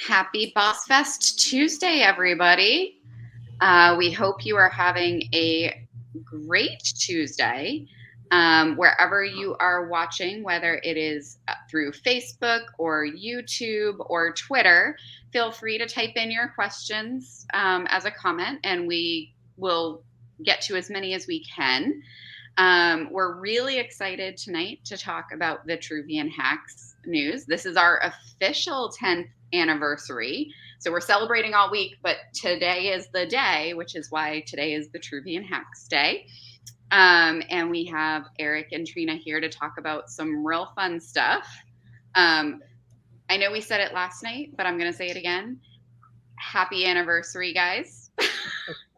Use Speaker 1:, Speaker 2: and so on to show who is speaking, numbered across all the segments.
Speaker 1: Happy Boss Fest Tuesday, everybody. We hope you are having a great Tuesday. Wherever you are watching, whether it is through Facebook or YouTube or Twitter, feel free to type in your questions as a comment, and we will get to as many as we can. We're really excited tonight to talk about Vitruvian Hacks news. This is our official 10th anniversary. So we're celebrating all week, but today is the day, which is why today is Vitruvian Hacks Day. And we have Eric and Trina here to talk about some real fun stuff. I know we said it last night, but I'm going to say it again. Happy anniversary, guys.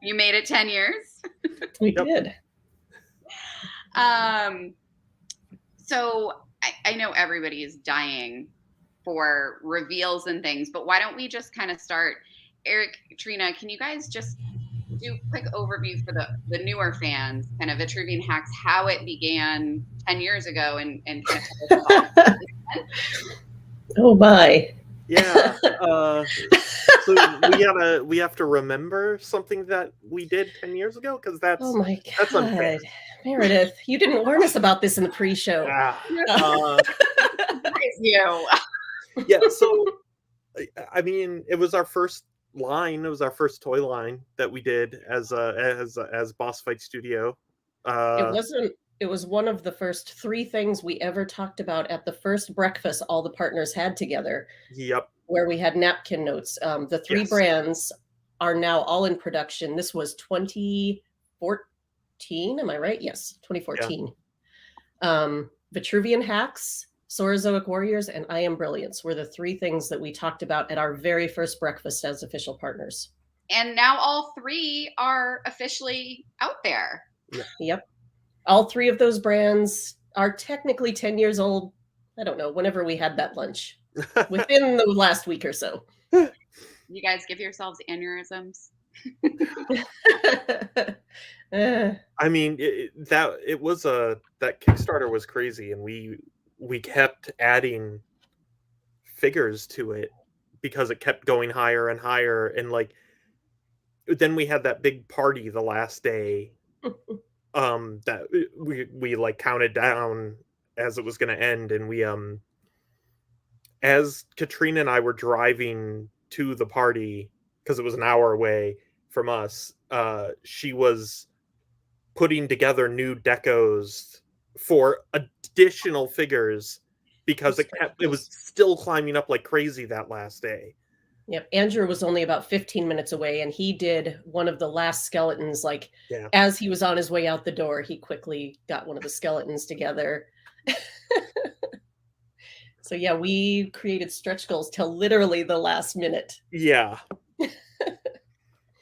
Speaker 1: You made it 10 years.
Speaker 2: We did.
Speaker 1: So I know everybody is dying for reveals and things, but why don't we just kind of start? Eric, Trina, can you guys just do a quick overview for the newer fans, kind of Vitruvian Hacks, how it began 10 years ago and kind of tell us about it?
Speaker 2: Oh my.
Speaker 3: Yeah. So we have to remember something that we did 10 years ago, because that's that's unfair.
Speaker 2: Meredith, you didn't warn us about this in the pre-show.
Speaker 1: You.
Speaker 3: Yeah. So I mean, it was our first line. It was our first toy line that we did as Boss Fight Studio.
Speaker 2: It wasn't. It was one of the first 3 things we ever talked about at the first breakfast all the partners had together.
Speaker 3: Yep.
Speaker 2: Where we had napkin notes. The 3 brands are now all in production. This was 2014. Am I right? Yes, 2014. Yeah. Vitruvian Hacks, Saurozoic Warriors, and I Am Brilliance were the 3 things that we talked about at our very first breakfast as official partners.
Speaker 1: And now all 3 are officially out there.
Speaker 3: Yeah.
Speaker 2: Yep. All 3 of those brands are technically 10 years old. I don't know, whenever we had that lunch. Within the last week or so.
Speaker 1: You guys give yourselves aneurysms.
Speaker 3: I mean, that Kickstarter was crazy, and we kept adding figures to it because it kept going higher and higher, and like then we had that big party the last day that we like counted down as it was going to end, and we as Katrina and I were driving to the party, because it was an hour away from us, she was putting together new decos for additional figures because it was still climbing up like crazy that last day.
Speaker 2: Yep. Andrew was only about 15 minutes away, and he did one of the last skeletons. As he was on his way out the door, he quickly got one of the skeletons together. So yeah, we created stretch goals till literally the last minute.
Speaker 3: Yeah.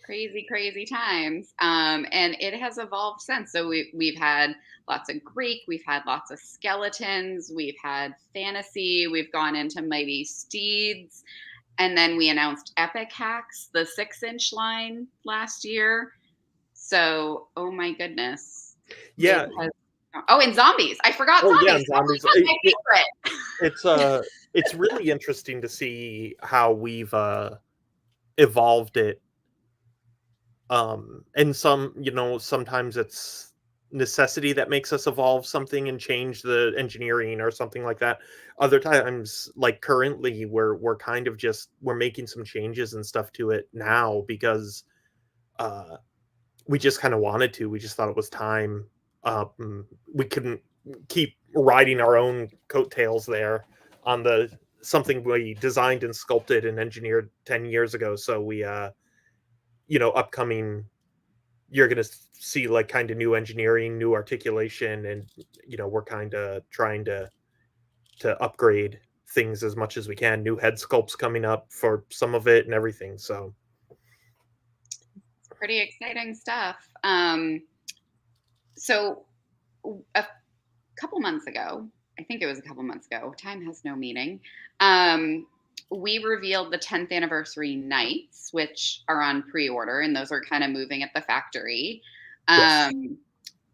Speaker 1: Crazy times. And it has evolved since. So we've had lots of Greek, we've had lots of skeletons, we've had fantasy, we've gone into mighty steeds, and then we announced Epic Hacks, the 6-inch line last year. So, oh my goodness.
Speaker 3: Yeah.
Speaker 1: And zombies. I forgot zombies.
Speaker 3: Yeah, zombies.
Speaker 1: Oh, my
Speaker 3: favorite. It's really interesting to see how we've evolved it. And sometimes it's necessity that makes us evolve something and change the engineering or something like that. Other times, like currently, we're kind of we're making some changes and stuff to it now because we just kind of wanted to. We just thought it was time. We couldn't keep riding our own coattails there on something we designed and sculpted and engineered 10 years ago. So we upcoming, you're going to see like kind of new engineering, new articulation, and we're kind of trying to upgrade things as much as we can. New head sculpts coming up for some of it and everything. So
Speaker 1: it's pretty exciting stuff. So a couple months ago, I think it was a couple months ago, time has no meaning, we revealed the 10th anniversary nights, which are on pre-order, and those are kind of moving at the factory.
Speaker 3: Yes.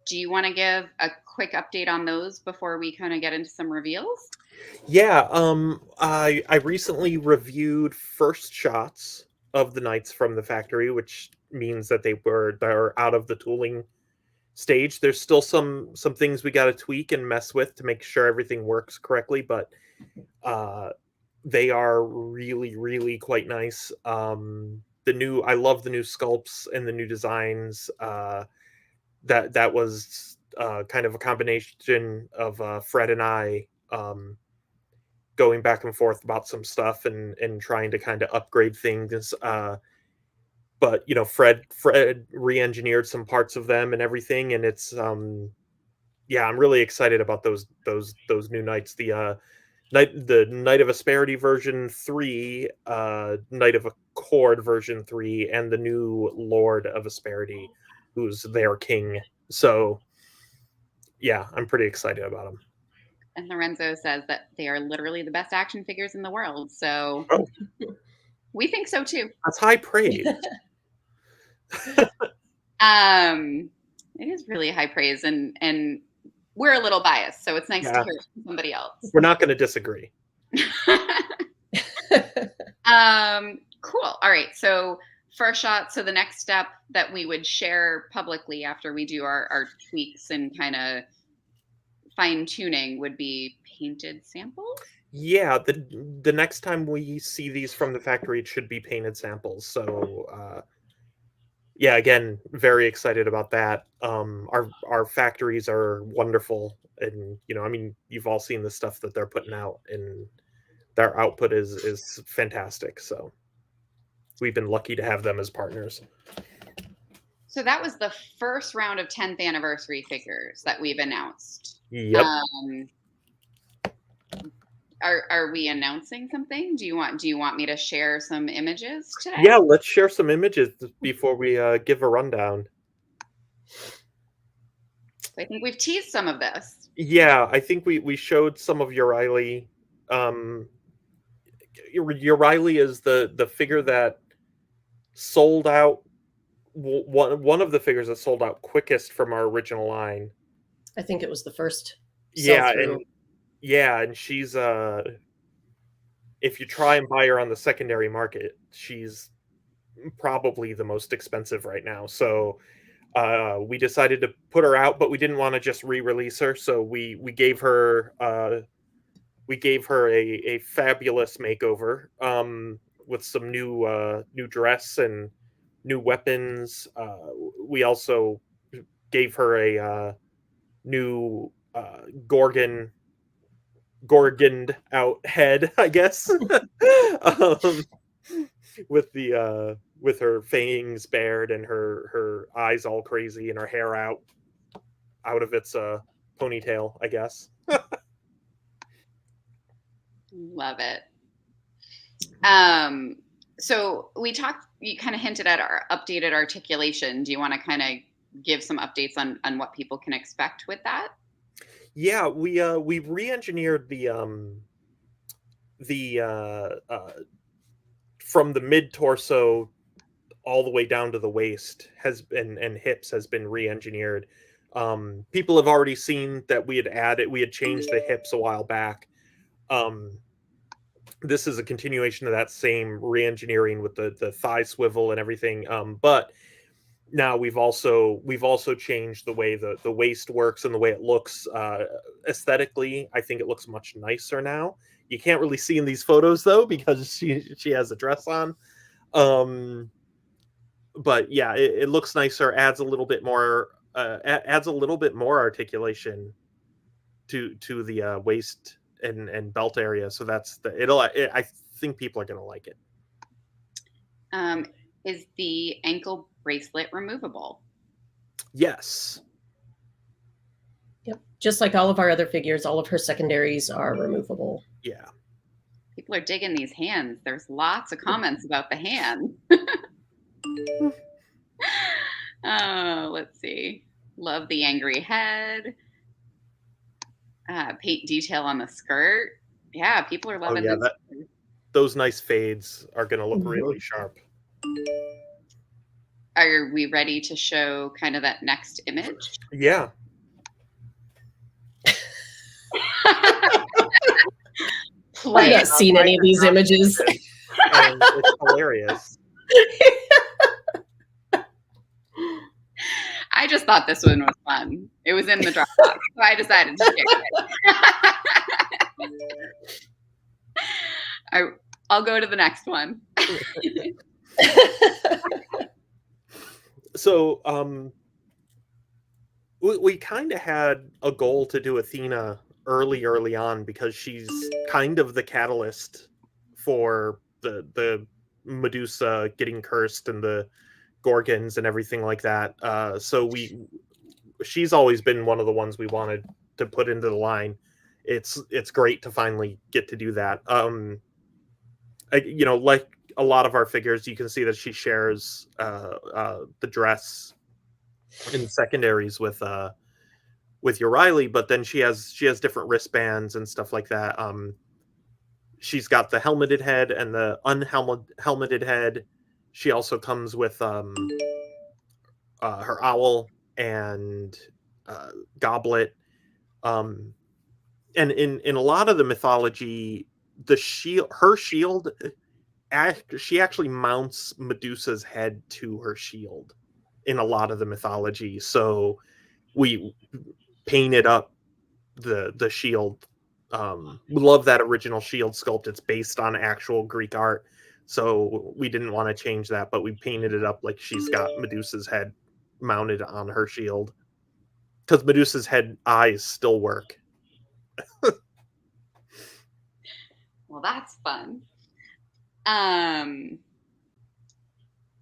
Speaker 1: Do you want to give a quick update on those before we kind of get into some reveals?
Speaker 3: Yeah, I recently reviewed first shots of the knights from the factory, which means that they're out of the tooling stage. There's still some things we got to tweak and mess with to make sure everything works correctly, but uh, they are really, really quite nice. I love the new sculpts and the new designs. That was kind of a combination of Fred and I. Going back and forth about some stuff and trying to kind of upgrade things. But Fred re-engineered some parts of them and everything, and it's yeah, I'm really excited about those new knights. The Knight of Asperity version 3, Knight of Accord version 3, and the new Lord of Asperity, who's their king. So yeah, I'm pretty excited about them.
Speaker 1: And Lorenzo says that they are literally the best action figures in the world. So
Speaker 3: Oh,
Speaker 1: we think so too.
Speaker 3: that's high praise.
Speaker 1: It is really high praise, and we're a little biased, so it's nice to
Speaker 3: Yeah,
Speaker 1: hear it from somebody else.
Speaker 3: we're not going to disagree.
Speaker 1: Cool. All right. So first shot. So the next step that we would share publicly after we do our tweaks and kind of fine tuning would be painted samples.
Speaker 3: Yeah, the next time we see these from the factory, it should be painted samples. So yeah, again, very excited about that. Our factories are wonderful, and I mean, you've all seen the stuff that they're putting out, and their output is fantastic. So we've been lucky to have them as partners.
Speaker 1: So that was the first round of 10th anniversary figures that we've announced.
Speaker 3: Yep.
Speaker 1: Are we announcing something? Do you want me to share some images today?
Speaker 3: Yeah, let's share some images before we give a rundown.
Speaker 1: I think we've teased some of this.
Speaker 3: Yeah, I think we showed some of Riley. Riley is the figure that sold out. One of the figures that sold out quickest from our original line.
Speaker 2: I think it was the first
Speaker 3: sell-through. And she's if you try and buy her on the secondary market, she's probably the most expensive right now. So we decided to put her out, but we didn't want to just re-release her, so we gave her a fabulous makeover with some new dress and new weapons. We also gave her a new gorgoned out head, I guess, with her fangs bared and her eyes all crazy and her hair out of its ponytail, I guess.
Speaker 1: Love it. So you kind of hinted at our updated articulation. Do you want to kind of give some updates on what people can expect with that?
Speaker 3: Yeah, we re-engineered the from the mid torso all the way down to the waist and hips has been re-engineered. People have already seen that we had changed the hips a while back. This is a continuation of that same re-engineering with the thigh swivel and everything. But now we've also changed the way the waist works and the way it looks aesthetically. I think it looks much nicer now. You can't really see in these photos though because she has a dress on. But yeah, it looks nicer. Adds a little bit more articulation to the waist and belt area. So I think people are gonna like it.
Speaker 1: Is the ankle bracelet removable?
Speaker 3: Yes.
Speaker 2: Yep. Just like all of our other figures, all of her secondaries are removable.
Speaker 3: Yeah.
Speaker 1: People are digging these hands. There's lots of comments about the hand. Let's see. Love the angry head. Paint detail on the skirt. Yeah, people are loving
Speaker 3: those nice fades are going to look really sharp.
Speaker 1: Are we ready to show kind of that next image?
Speaker 3: Yeah.
Speaker 2: I've not seen any of these images.
Speaker 3: And it's hilarious.
Speaker 1: I just thought this one was fun. It was in the Dropbox, so I decided to share it. I'll go to the next one.
Speaker 3: So, we kind of had a goal to do Athena early on because she's kind of the catalyst for the Medusa getting cursed and the Gorgons and everything like that. So she's always been one of the ones we wanted to put into the line. It's great to finally get to do that. Like a lot of our figures, you can see that she shares the dress in secondaries with Riley, but then she has different wristbands and stuff like that. She's got the helmeted head and the unhelmeted head. She also comes with her owl and goblet. And in a lot of the mythology, her shield, she actually mounts Medusa's head to her shield in a lot of the mythology. So we painted up the shield. We love that original shield sculpt. It's based on actual Greek art, so we didn't want to change that, but we painted it up like she's got Medusa's head mounted on her shield, because Medusa's head eyes still work.
Speaker 1: Well, that's fun.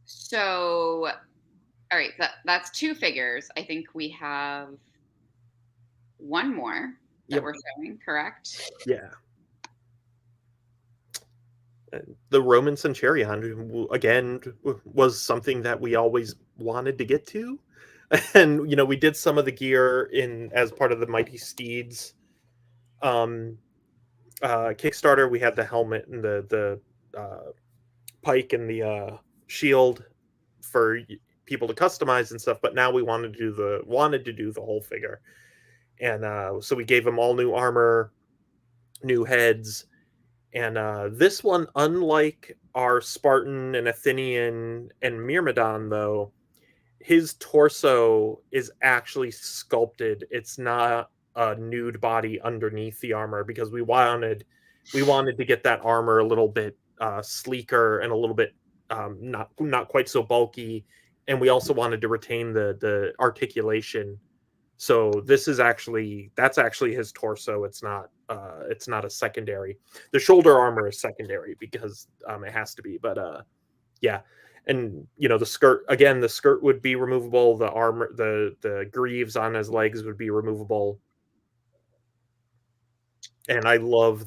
Speaker 1: So, all right, that's 2 figures. I think we have one more that we're showing, correct?
Speaker 3: Yeah. The Roman Centurion, again, was something that we always wanted to get to. And, we did some of the gear as part of the Mighty Steeds Kickstarter. We had the helmet and the pike and the shield for people to customize and stuff, but now we wanted to do the whole figure. And so we gave them all new armor, new heads. And this one, unlike our Spartan and Athenian and Myrmidon, though, his torso is actually sculpted. It's not a nude body underneath the armor, because we wanted to get that armor a little bit sleeker and a little bit not quite so bulky, and we also wanted to retain the articulation. So that's actually his torso. It's not a secondary. The shoulder armor is secondary because it has to be. But yeah, and the skirt would be removable. The armor, the greaves on his legs would be removable. And I love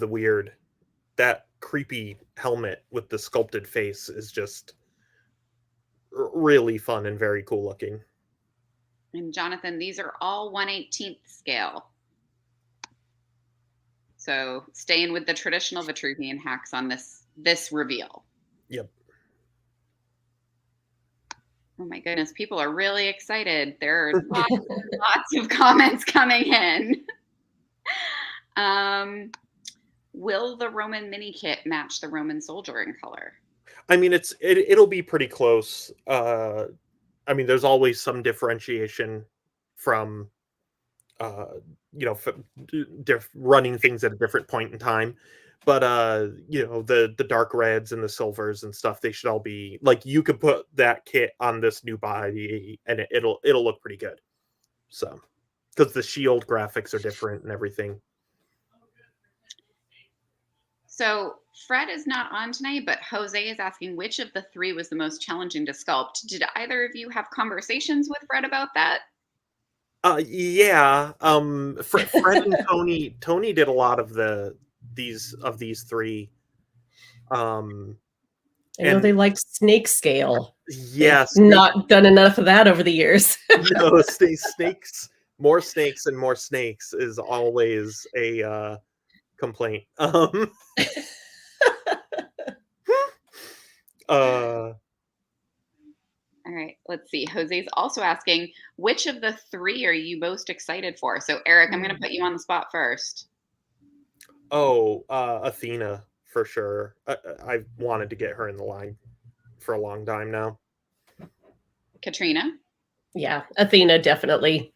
Speaker 3: that creepy helmet with the sculpted face is just really fun and very cool looking.
Speaker 1: And Jonathan, these are all 1/18 scale. So staying with the traditional Vitruvian hacks on this reveal.
Speaker 3: Yep.
Speaker 1: Oh my goodness, people are really excited. There are lots of comments coming in. Will the Roman Minikit match the Roman soldier in color?
Speaker 3: I mean, it'll be pretty close. I mean, there's always some differentiation from, running things at a different point in time. But the dark reds and the silvers and stuff, they should all be like, you could put that kit on this new body and it'll look pretty good. So, because the shield graphics are different and everything.
Speaker 1: So Fred is not on tonight, but Jose is asking which of the 3 was the most challenging to sculpt. Did either of you have conversations with Fred about that?
Speaker 3: Yeah. Fred and Tony did a lot of these 3.
Speaker 2: I know they like snake scale.
Speaker 3: Yes.
Speaker 2: They've not done enough of that over the years.
Speaker 3: No, snakes, more snakes and more snakes is always a complaint.
Speaker 1: All right, let's see. Jose's also asking, which of the 3 are you most excited for? So Eric, I'm going to put you on the spot first.
Speaker 3: Oh, Athena for sure. I've wanted to get her in the line for a long time now.
Speaker 1: Katrina?
Speaker 2: Yeah, Athena, definitely.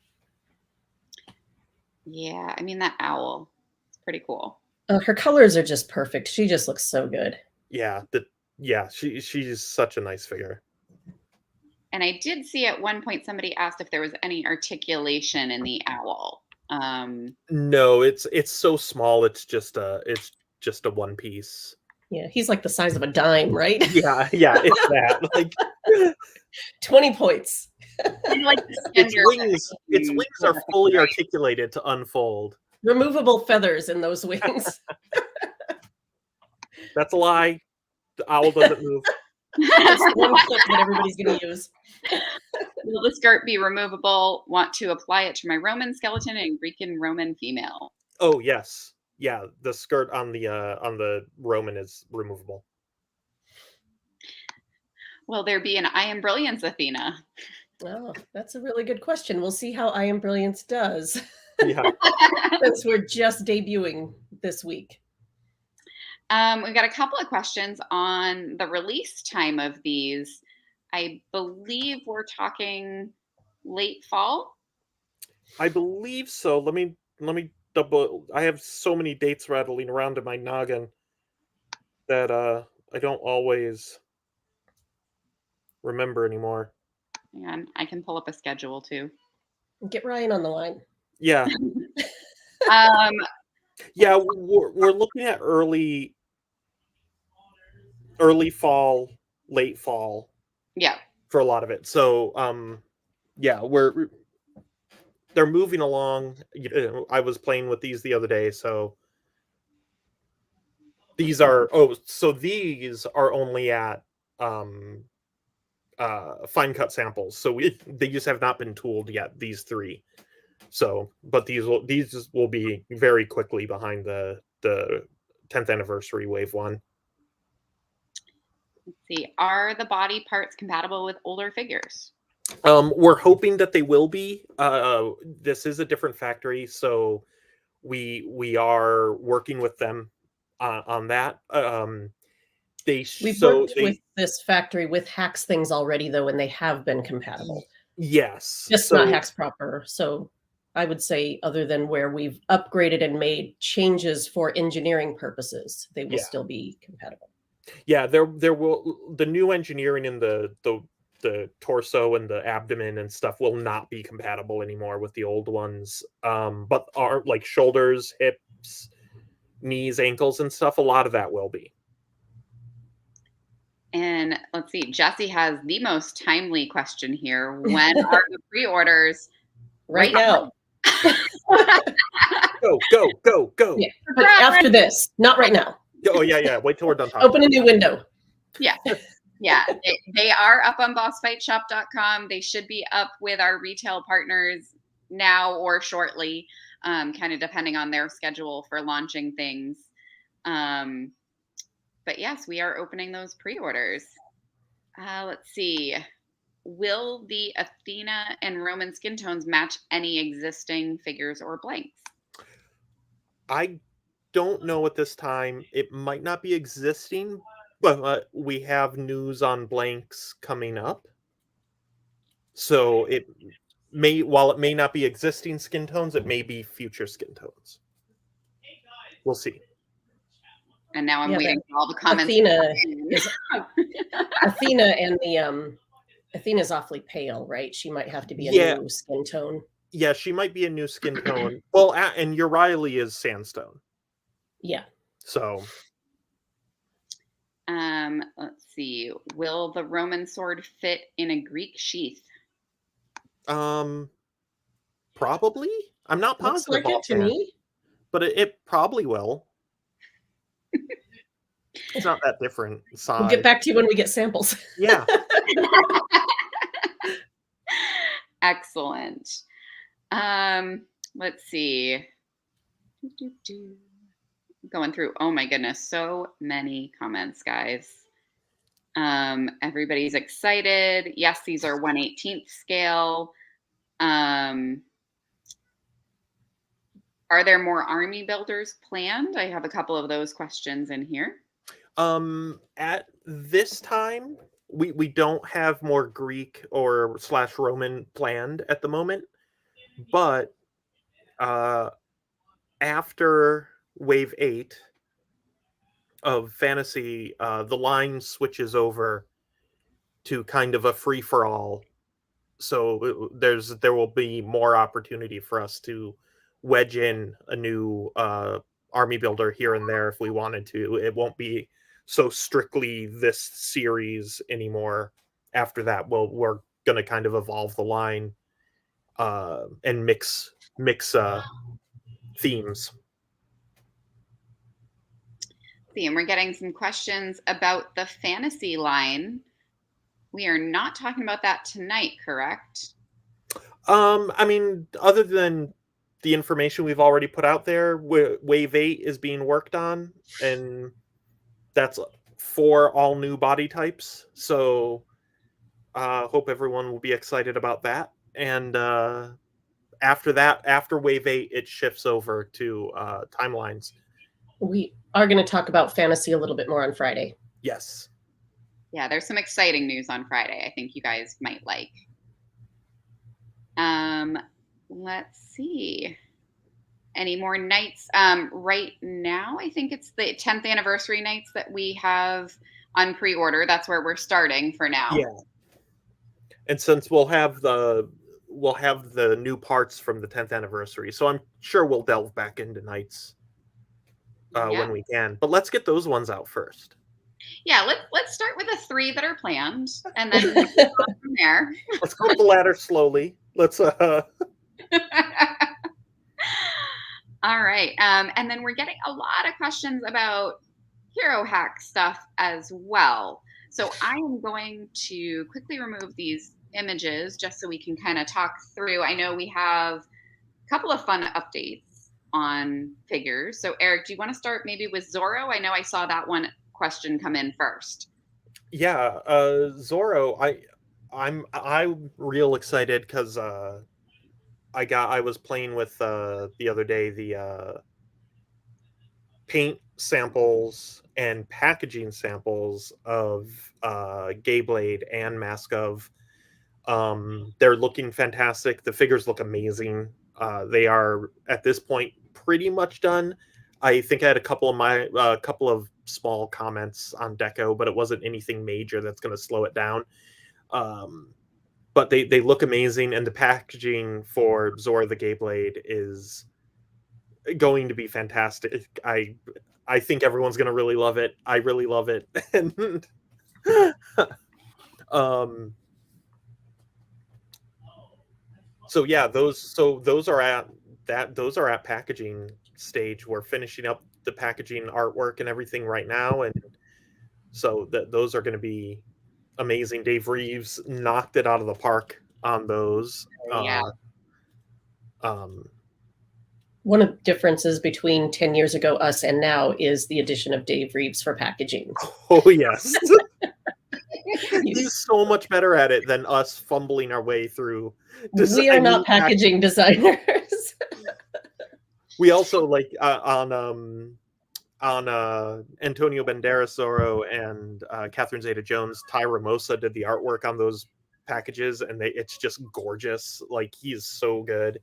Speaker 1: Yeah, I mean, that owl. It's pretty cool.
Speaker 2: Her colors are just perfect. She just looks so good.
Speaker 3: Yeah, she's such a nice figure.
Speaker 1: And I did see at one point somebody asked if there was any articulation in the owl.
Speaker 3: No, it's so small. It's just a one piece.
Speaker 2: Yeah, he's like the size of a dime, right?
Speaker 3: Yeah, yeah, it's that. Like
Speaker 2: 20 points.
Speaker 1: Kind of like the
Speaker 3: its
Speaker 1: Skender
Speaker 3: wings,
Speaker 1: that
Speaker 3: its
Speaker 1: you
Speaker 3: wings
Speaker 1: use,
Speaker 3: are fully
Speaker 1: right?
Speaker 3: articulated to unfold.
Speaker 2: Removable feathers in those wings.
Speaker 3: That's a lie. The owl doesn't move.
Speaker 2: That's the one clip that everybody's going to use.
Speaker 1: Will the skirt be removable? Want to apply it to my Roman skeleton and Greek and Roman female?
Speaker 3: Oh yes, yeah. The skirt on the Roman is removable.
Speaker 1: Will there be an I Am Brilliance Athena?
Speaker 2: Oh, that's a really good question. We'll see how I Am Brilliance does.
Speaker 3: Yeah.
Speaker 2: Since we're just debuting this week.
Speaker 1: We've got a couple of questions on the release time of these. I believe we're talking late fall.
Speaker 3: I believe so. Let me double. I have so many dates rattling around in my noggin that I don't always remember anymore.
Speaker 1: And I can pull up a schedule too.
Speaker 2: Get Ryan on the line.
Speaker 3: Yeah.
Speaker 1: Um,
Speaker 3: Yeah, we're looking at early fall, late fall
Speaker 1: yeah.
Speaker 3: for a lot of it. So, yeah, they're moving along. I was playing with these the other day, so these are these are only at fine cut samples. So they just have not been tooled yet, these three. So, but these will be very quickly behind the 10th anniversary wave one.
Speaker 1: Let's see. Are the body parts compatible with older figures?
Speaker 3: We're hoping that they will be. This is a different factory, so we are working with them on that.
Speaker 2: We've worked with this factory with H.A.C.K.S things already, though, and they have been compatible.
Speaker 3: Yes,
Speaker 2: just not H.A.C.K.S proper. So I would say, other than where we've upgraded and made changes for engineering purposes, they will still be compatible.
Speaker 3: Yeah, there will the new engineering in the torso and the abdomen and stuff will not be compatible anymore with the old ones. But are like shoulders, hips, knees, ankles, and stuff. A lot of that will be.
Speaker 1: And let's see, Jesse has the most timely question here. When are the pre-orders?
Speaker 2: Right now.
Speaker 3: Go.
Speaker 2: Yeah, but after this, not right now.
Speaker 3: Oh, yeah. Wait till we're done talking.
Speaker 2: Open a new window.
Speaker 1: Yeah. Yeah. They are up on bossfightshop.com. They should be up with our retail partners now or shortly, kind of depending on their schedule for launching things. But yes, we are opening those pre-orders. Let's see. Will the Athena and Roman skin tones match any existing figures or blanks?
Speaker 3: I don't know at this time. It might not be existing, but we have news on blanks coming up. So it may, while it may not be existing skin tones, it may be future skin tones. We'll see.
Speaker 1: And now I'm waiting for all the comments.
Speaker 2: Athena and the Athena's awfully pale, right? She might have to be a new skin tone.
Speaker 3: Yeah, she might be a new skin tone. Well, and Riley is sandstone.
Speaker 2: Yeah.
Speaker 3: So.
Speaker 1: Let's see. Will the Roman sword fit in a Greek sheath?
Speaker 3: Probably. I'm not positive.
Speaker 2: Looks like it to me.
Speaker 3: But it probably will. It's not that different size.
Speaker 2: We'll get back to you when we get samples.
Speaker 3: Yeah.
Speaker 1: Excellent. Let's see. Going through, oh my goodness, so many comments, guys. Everybody's excited. Yes, these are 1/18th scale. Are there more army builders planned? I have a couple of those questions in here.
Speaker 3: At this time, we don't have more Greek or slash Roman planned at the moment, but after Wave 8 of Fantasy, the line switches over to kind of a free for all. So there will be more opportunity for us to wedge in a new army builder here and there if we wanted to. It won't be so strictly this series anymore. After that, we're going to kind of evolve the line and mix themes.
Speaker 1: See, and we're getting some questions about the fantasy line. We are not talking about that tonight, correct?
Speaker 3: I mean, other than the information we've already put out there, Wave 8 is being worked on, and that's for all new body types. So hope everyone will be excited about that. And after that, after Wave 8, it shifts over to timelines.
Speaker 2: We are going to talk about fantasy a little bit more on Friday.
Speaker 3: Yes.
Speaker 1: Yeah, there's some exciting news on Friday I think you guys might like. Let's see. Any more nights? Right now, I think it's the 10th anniversary nights that we have on pre-order. That's where we're starting for now.
Speaker 3: Yeah. And since we'll have the new parts from the 10th anniversary, so I'm sure we'll delve back into nights when we can. But let's get those ones out first.
Speaker 1: Yeah, let's start with the 3 that are planned, and then move on from there.
Speaker 3: Let's go up the ladder slowly. Let's
Speaker 1: All right. And then we're getting a lot of questions about hero hack stuff as well. So I am going to quickly remove these images just so we can kind of talk through. I know we have a couple of fun updates on figures. So Eric, do you want to start maybe with Zorro? I know I saw that one question come in first.
Speaker 3: Yeah, Zorro, I'm real excited because I was playing with the other day the paint samples and packaging samples of Gayblade and Mask of. They're looking fantastic. The figures look amazing. They are at this point pretty much done. I think I had a couple of small comments on Deco, but it wasn't anything major that's going to slow it down. But they look amazing, and the packaging for Zora the Gayblade is going to be fantastic. I think everyone's going to really love it. I really love it. And so yeah, those are at packaging stage. We're finishing up the packaging artwork and everything right now, and so those are going to be amazing. Dave Reeves knocked it out of the park on those.
Speaker 1: Yeah.
Speaker 2: One of the differences between 10 years ago, us, and now is the addition of Dave Reeves for packaging.
Speaker 3: Oh, yes. He's so much better at it than us fumbling our way through.
Speaker 2: We are not packaging designers.
Speaker 3: We also like on Antonio Banderas Zorro and Catherine Zeta-Jones, Ty Ramosa did the artwork on those packages, and it's just gorgeous. Like, he's so good.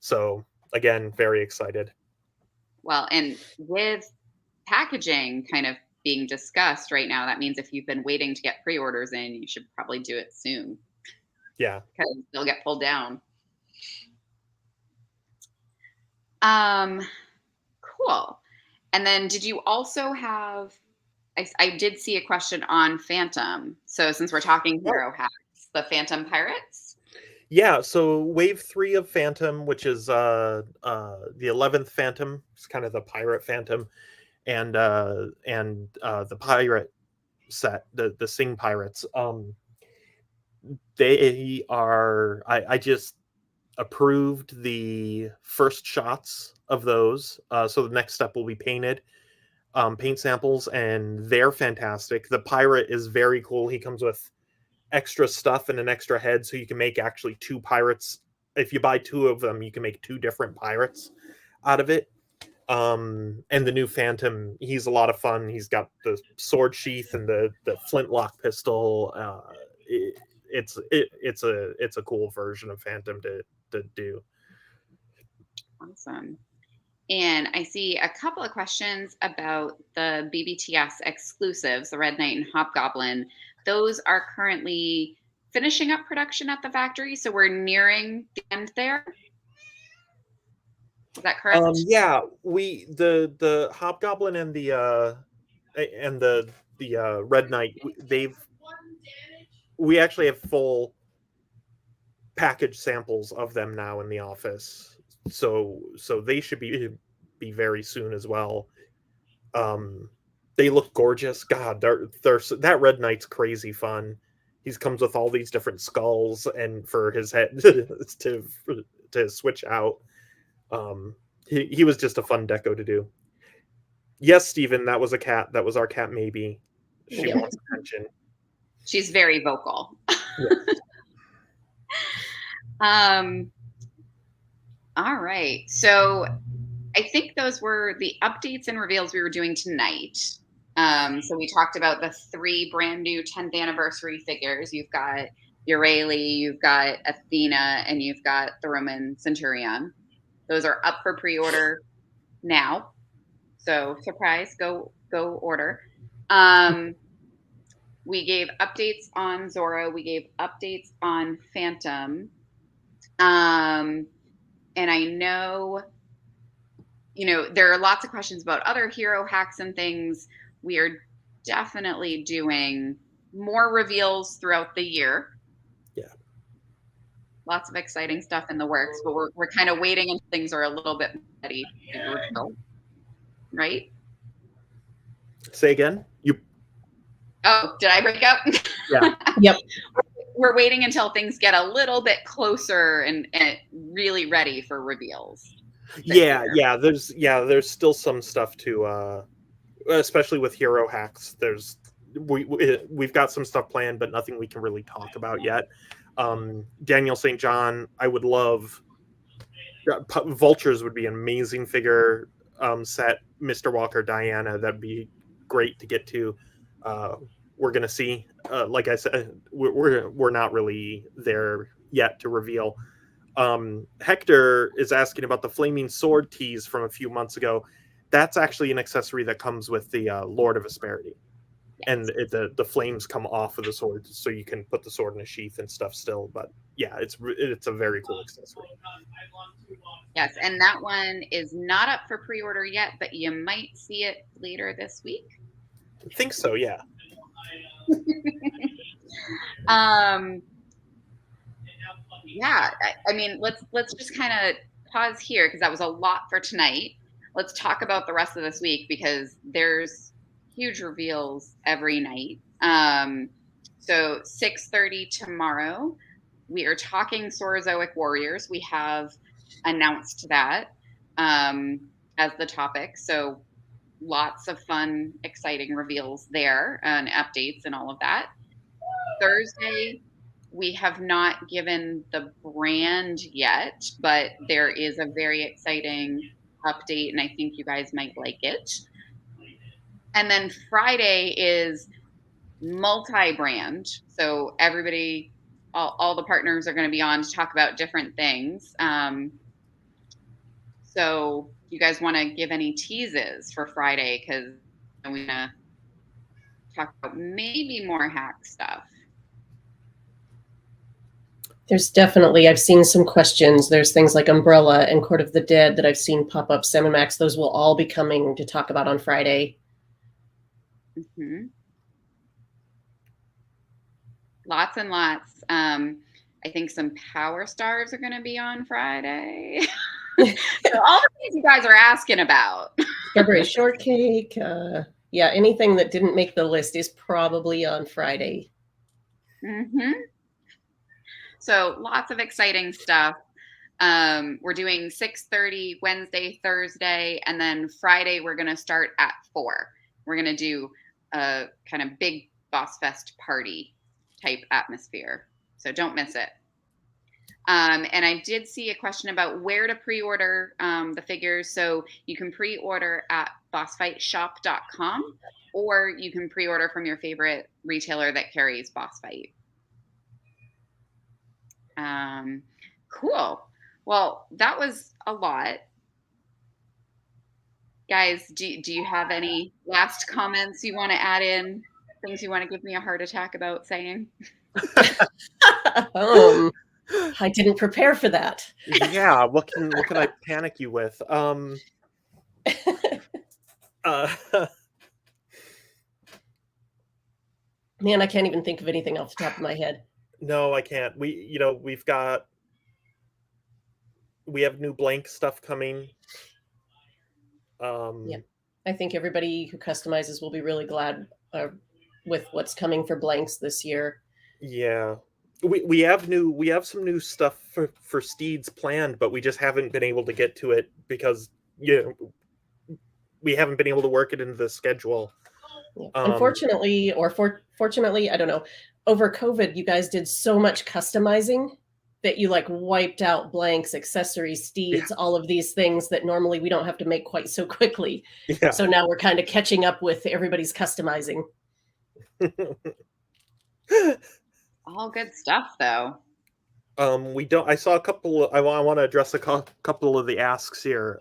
Speaker 3: So again, very excited.
Speaker 1: Well, and with packaging kind of being discussed right now, that means if you've been waiting to get pre-orders in, you should probably do it soon.
Speaker 3: Yeah.
Speaker 1: Because they'll get pulled down. Cool. And then did you also have, I did see a question on Phantom. So since we're talking hero hacks, the Phantom Pirates?
Speaker 3: Yeah, so Wave 3 of Phantom, which is the 11th Phantom, it's kind of the pirate Phantom, and the pirate set, the Sing Pirates. They are, I just approved the first shots of those. So the next step will be paint samples, and they're fantastic. The pirate is very cool. He comes with extra stuff and an extra head, so you can make actually 2 pirates. If you buy 2 of them, you can make 2 different pirates out of it. And the new Phantom, he's a lot of fun. He's got the sword sheath and the flintlock pistol. It's a cool version of Phantom to do.
Speaker 1: Awesome. And I see a couple of questions about the BBTS exclusives, the Red Knight and Hobgoblin. Those are currently finishing up production at the factory, so we're nearing the end there. Is that correct?
Speaker 3: Yeah, the Hobgoblin and the Red Knight, we actually have full package samples of them now in the office, so they should be very soon as well. They look gorgeous. God, they're that Red Knight's crazy fun. He comes with all these different skulls and for his head to switch out. He was just a fun deco to do. Yes, Stephen, that was a cat. That was our cat, maybe. She wants attention.
Speaker 1: She's very vocal.
Speaker 3: Yes.
Speaker 1: All right. So I think those were the updates and reveals we were doing tonight. So we talked about the 3 brand new 10th anniversary figures. You've got Euryale, you've got Athena, and you've got the Roman Centurion. Those are up for pre-order now. So surprise, go order. We gave updates on Zorro. We gave updates on Phantom. And I know, there are lots of questions about other hero hacks and things. We are definitely doing more reveals throughout the year.
Speaker 3: Yeah.
Speaker 1: Lots of exciting stuff in the works, but we're kind of waiting until things are a little bit ready to reveal. Right?
Speaker 3: Say again?
Speaker 1: Oh, did I break up?
Speaker 3: Yeah.
Speaker 2: Yep.
Speaker 1: We're waiting until things get a little bit closer and really ready for reveals.
Speaker 3: Yeah. There's still some stuff to, especially with hero hacks. We've got some stuff planned, but nothing we can really talk about yet. Daniel St. John, I would love. Vultures would be an amazing figure set. Mr. Walker, Diana, that'd be great to get to. We're gonna see. Like I said, we're not really there yet to reveal. Hector is asking about the flaming sword tease from a few months ago. That's actually an accessory that comes with the Lord of Asperity. And the flames come off of the sword, so you can put the sword in a sheath and stuff still. But yeah, it's a very cool accessory.
Speaker 1: Yes, and that one is not up for pre-order yet, but you might see it later this week.
Speaker 3: I think so, yeah.
Speaker 1: Yeah, I mean, let's just kind of pause here because that was a lot for tonight. Let's talk about the rest of this week because there's huge reveals every night. So 6:30 tomorrow, we are talking Saurozoic Warriors. We have announced that as the topic. So lots of fun, exciting reveals there and updates and all of that. Thursday, we have not given the brand yet, but there is a very exciting update, and I think you guys might like it. And then Friday is multi-brand. So everybody, all the partners are going to be on to talk about different things. So you guys want to give any teases for Friday? Because we're going to talk about maybe more hack stuff.
Speaker 2: There's definitely, I've seen some questions. There's things like Umbrella and Court of the Dead that I've seen pop up. Max, those will all be coming to talk about on Friday.
Speaker 1: Mm-hmm. Lots and lots. I think some Power Stars are going to be on Friday. So all the things you guys are asking about.
Speaker 2: Strawberry Shortcake. Yeah, anything that didn't make the list is probably on Friday.
Speaker 1: Mm-hmm. So lots of exciting stuff. We're doing 6:30 Wednesday, Thursday, and then Friday we're going to start at 4. We're going to do a kind of big Boss Fest party type atmosphere. So don't miss it. And I did see a question about where to pre-order the figures. So you can pre-order at bossfightshop.com, or you can pre-order from your favorite retailer that carries Boss Fight. Cool. Well, that was a lot. Guys, do you have any last comments you want to add in? Things you want to give me a heart attack about saying?
Speaker 2: I didn't prepare for that.
Speaker 3: Yeah, what can I panic you with?
Speaker 2: Man, I can't even think of anything off the top of my head.
Speaker 3: No, I can't. We have new blank stuff coming.
Speaker 2: Yeah, I think everybody who customizes will be really glad with what's coming for blanks this year.
Speaker 3: Yeah. We have some new stuff for Steeds planned, but we just haven't been able to get to it because we haven't been able to work it into the schedule.
Speaker 2: Yeah. Unfortunately, or fortunately, I don't know. Over COVID, you guys did so much customizing that you like wiped out blanks, accessories, steeds, all of these things that normally we don't have to make quite so quickly.
Speaker 3: Yeah.
Speaker 2: So now we're kind of catching up with everybody's customizing.
Speaker 1: All good stuff, though.
Speaker 3: I saw a couple. I want to address a couple of the asks here.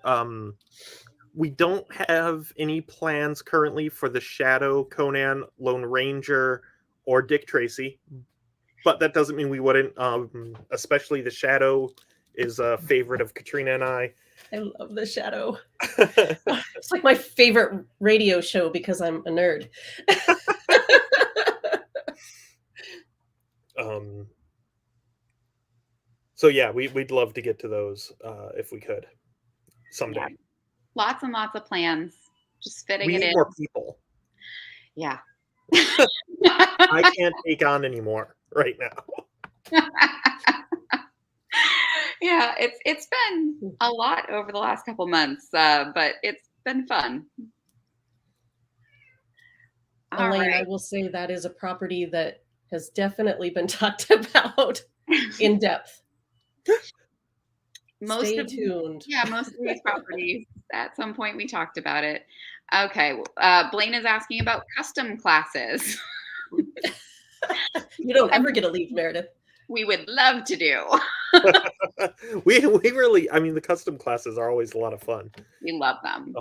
Speaker 3: We don't have any plans currently for the Shadow, Conan, Lone Ranger, or Dick Tracy, but that doesn't mean we wouldn't. Especially the Shadow is a favorite of Katrina and I.
Speaker 2: I love the Shadow. It's like my favorite radio show because I'm a nerd.
Speaker 3: So yeah, we'd love to get to those if we could someday.
Speaker 1: Yeah. Lots and lots of plans. Just fitting
Speaker 3: we
Speaker 1: it
Speaker 3: need
Speaker 1: in.
Speaker 3: More people.
Speaker 1: Yeah.
Speaker 3: I can't take on anymore right now.
Speaker 1: Yeah, it's been a lot over the last couple months, but it's been fun.
Speaker 2: Elaine, I will say that is a property that has definitely been talked about in depth. Stay tuned.
Speaker 1: Most of these properties, at some point we talked about it. Okay, Blaine is asking about custom classes.
Speaker 2: You don't ever get to leave, Meredith.
Speaker 1: We would love to do.
Speaker 3: we really, I mean, the custom classes are always a lot of fun.
Speaker 1: We love them.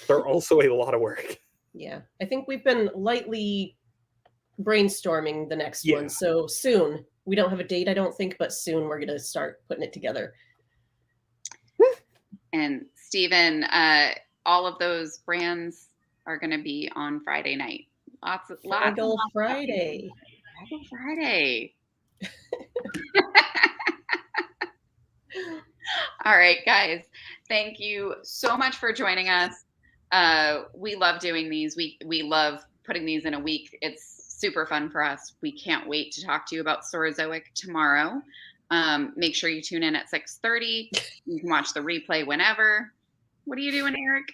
Speaker 3: They're also a lot of work.
Speaker 2: Yeah, I think we've been lightly brainstorming the next one. So soon, we don't have a date, I don't think, but soon we're going to start putting it together.
Speaker 1: And Stephen, all of those brands are going to be on Friday night. Lots
Speaker 2: Friday.
Speaker 1: Friday. All right, guys. Thank you so much for joining us. We love doing these. We love putting these in a week. It's super fun for us. We can't wait to talk to you about Saurozoic tomorrow. Make sure you tune in at 6:30. You can watch the replay whenever. What are you doing, Eric?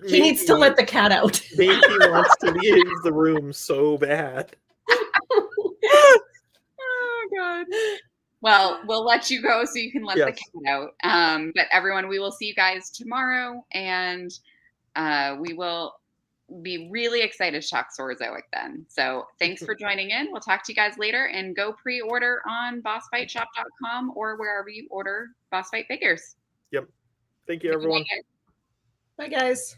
Speaker 2: He needs to let the cat out.
Speaker 3: Maybe he wants to leave the room so bad.
Speaker 1: Oh, God. Well, we'll let you go so you can let the cat out. But everyone, we will see you guys tomorrow, and we will be really excited to talk Saurozoic then. So thanks for joining in. We'll talk to you guys later, and go pre-order on bossfightshop.com or wherever you order Boss Fight figures.
Speaker 3: Yep. Thank you, everyone.
Speaker 2: Bye, guys.